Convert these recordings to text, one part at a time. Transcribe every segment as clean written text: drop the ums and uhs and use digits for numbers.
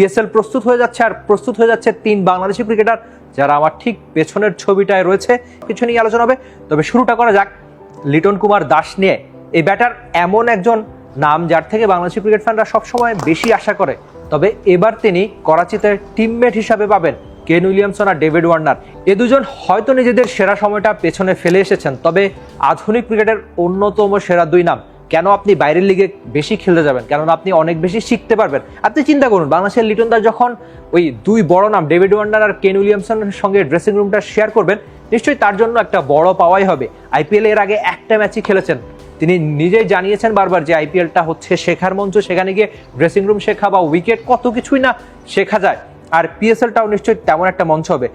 PSL প্রস্তুত হয়ে যাচ্ছে, আর প্রস্তুত হয়ে যাচ্ছে 3 বাংলাদেশি ক্রিকেটার যারা আমার ঠিক পেছনের ছবিটায় রয়েছে। কিছু নিয়ে আলোচনা হবে, তবে শুরুটা করা যাক লিটন কুমার দাস নিয়ে। এই ব্যাটার এমন একজন নাম যার থেকে বাংলাদেশি ক্রিকেট ফ্যানরা সবসময় বেশি আশা করে, তবে এবার তিনি করাচিতে টিমমেট হিসাবে পাবেন কেন উইলিয়ামসন আর ডেভিড ওয়ার্নার। এ দুজন হয়তো নিজেদের সেরা সময়টা পেছনে ফেলে এসেছেন, তবে আধুনিক ক্রিকেটের অন্যতম সেরা 2 নাম। কেন আপনি বাইরের লিগে বেশি খেলতে যাবেন? কেননা আপনি অনেক বেশি শিখতে পারবেন। আপনি চিন্তা করুন, বাংলাদেশের লিটন দাস যখন ওই 2 বড় নাম ডেভিড ওয়ার্নার আর কেন উইলিয়ামসনের সঙ্গে ড্রেসিং রুমটা শেয়ার করবেন, নিশ্চয়ই তার জন্য একটা বড় পাওয়াই হবে। আইপিএল এর আগে একটা ম্যাচই খেলেছেন, তিনি নিজেই জানিয়েছেন বারবার যে আইপিএলটা হচ্ছে শেখার মঞ্চ, সেখানে গিয়ে ড্রেসিং রুম শেখা বা উইকেট কত কিছুই না শেখা যায়। আর পিএসএলটাও নিশ্চয়ই তেমন একটা মঞ্চ হবে।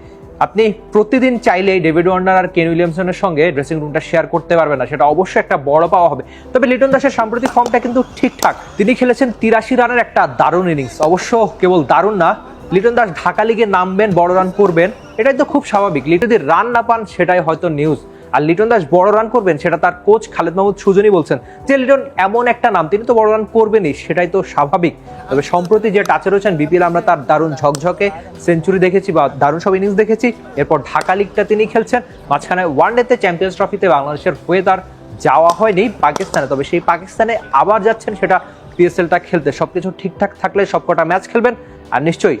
আপনি প্রতিদিন চাইলেই ডেভিড ওয়ার্নার আর কেন উইলিয়ামসনের সঙ্গে ড্রেসিং রুমটা শেয়ার করতে পারবেন না, সেটা অবশ্যই একটা বড় পাওয়া হবে। তবে লিটন দাসের সাম্প্রতিক ফর্মটা কিন্তু ঠিকঠাক। তিনি খেলেছেন 83 রানের একটা দারুণ ইনিংস। অবশ্য কেবল দারুণ না, লিটন দাস ঢাকা লিগে নামবেন, বড় রান করবেন, এটাই তো খুব স্বাভাবিক। লিটন যদি রান না পান সেটাই হয়তো নিউজ। আর লিটন দাস বড় রান করবেন সেটা তার কোচ খালেদ মাহমুদ সুজনই বলছেন যে লিটন এমন একটা নাম, তিনি তো বড় রান করবেনই, সেটাই তো স্বাভাবিক। তবে সম্প্রতি যে টাচে রয়েছেন বিপিএল, আমরা তার দারুণ ঝকঝকে সেঞ্চুরি দেখেছি বা দারুণ সব ইনিংস দেখেছি। এরপর ঢাকা লিগটা তিনি খেলছেন, মাঝখানে ওয়ানডেতে চ্যাম্পিয়ন্স ট্রফিতে বাংলাদেশের হয়ে তার যাওয়া হয়নি পাকিস্তানে, তবে সেই পাকিস্তানে আবার যাচ্ছেন সেটা পিএসএলটা খেলতে। সবকিছু ঠিকঠাক থাকলে সবকটা ম্যাচ খেলবেন, আর নিশ্চয়ই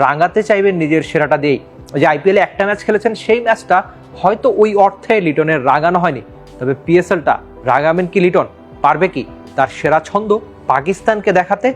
রাঙাতে চাইবেন নিজের সেরাটা দিয়েই। যে আইপিএলে একটা ম্যাচ খেলেছেন, সেই ম্যাচটা হয়তো ওই অর্থে লিটনের রাগানো হয়নি, তবে পিএসএলটা রাগাবেন কি লিটন? পারবে কি তার সেরা ছন্দ পাকিস্তানকে দেখাতে?